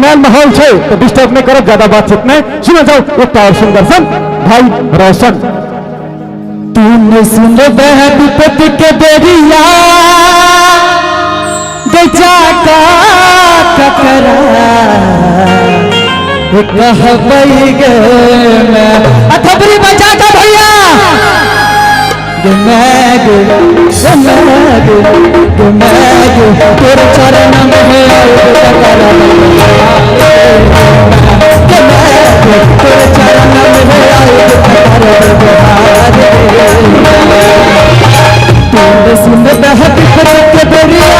कमाल माहौल है तो डिस्टर्ब नहीं करो ज्यादा बातचीत में। सुना जाओ एक और सुंदर सन भाई रोशन। तूने सुन विपत के बेरिया बेचा का टकरा कहबई गे मैं अथबरी बजा का भैया तेरे चरण में तेरे चरण में सुन बहत के बेरिया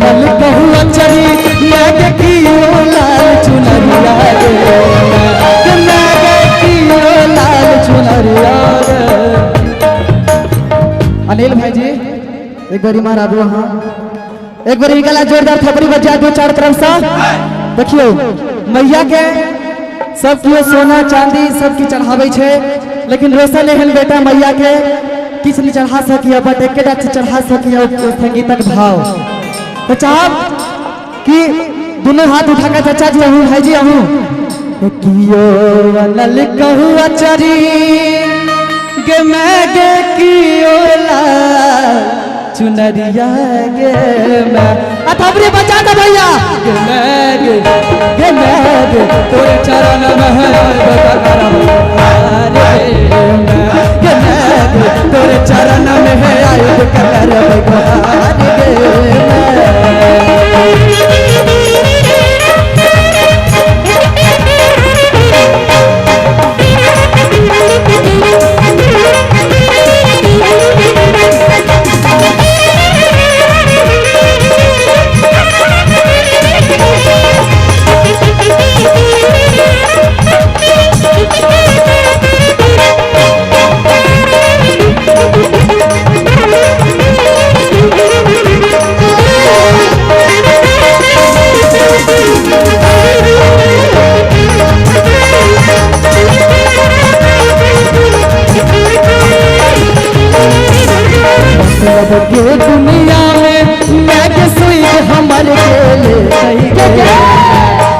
नल कहूँ चरी मैं कियो लाल चुनरिया गे मैं कियो लाल चुनरिया अनिल भाई जी एक बारी मारा दो हाँ एक बारी निकला जोरदार थपड़ी बजा दो चार तरफ से। देखियो मैया के सब कियो सोना चांदी सब की चढ़ावे छे लेकिन रोशन एहन बेटा मैया के किछ नहीं चढ़ा सकिया बट एक चढ़ा सकिया संगीतक भाव। तो चाहब कि दोनों हाथ उठाकर चाचा जी अहूँ भाई जी अहूँ कियो नल कहूँ अचरी गे मैं गे कियो लाल चुनरिया गे मैं अथबरी बजा दो भैया गे मैं तोरे चरण में तोरे चरण में आयु कर के दुनिया में मैं के सुई हमर गेले सही गे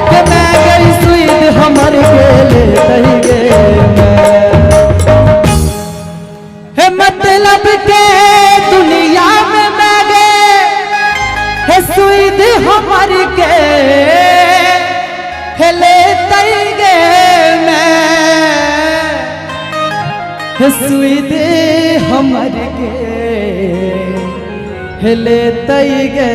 के मैं गई सुई हमर गेले सही गे हे मतलब के दुनिया में मैं गे हे सुई हमर के हेले तई गे मैं हे सुई हमर के हेले तई गे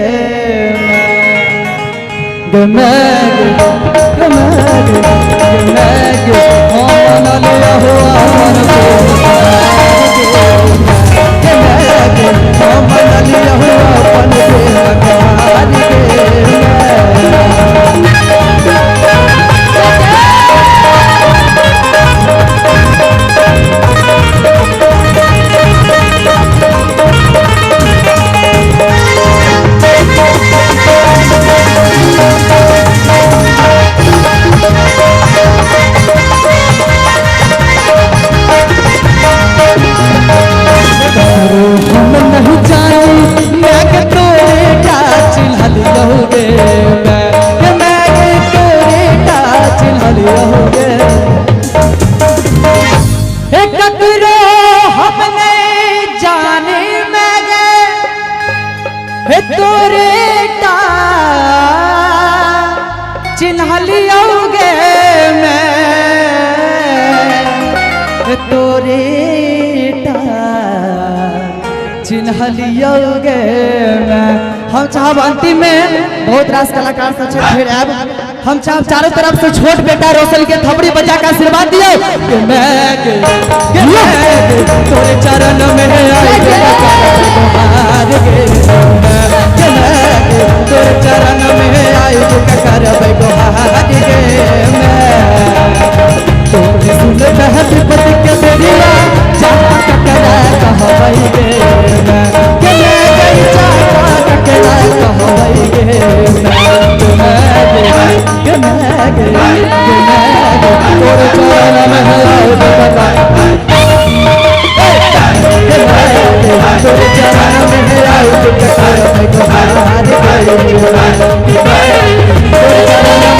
चिन्हलियोगे मैं तोरे चिन्हलियोगे मैं। हम चाहब अंतिम में बहुत रास कलाकार सब फिर आब हम चाहब चारों तरफ से छोट बेटा रोशन के थपड़ी बजा का आशीर्वाद दियो कि मैं तोरे चरण में आई हार गे तोरे चरण में आई करबै गोहार गे तोरे सुन बहती के देरिया चाहता ककरा कहबै गे के मैं गई चाहता ककरा कहबै गे के मैं तोरे चरण में आई बता तोरे चरण में आई करबै गोहार गे तोरे चरण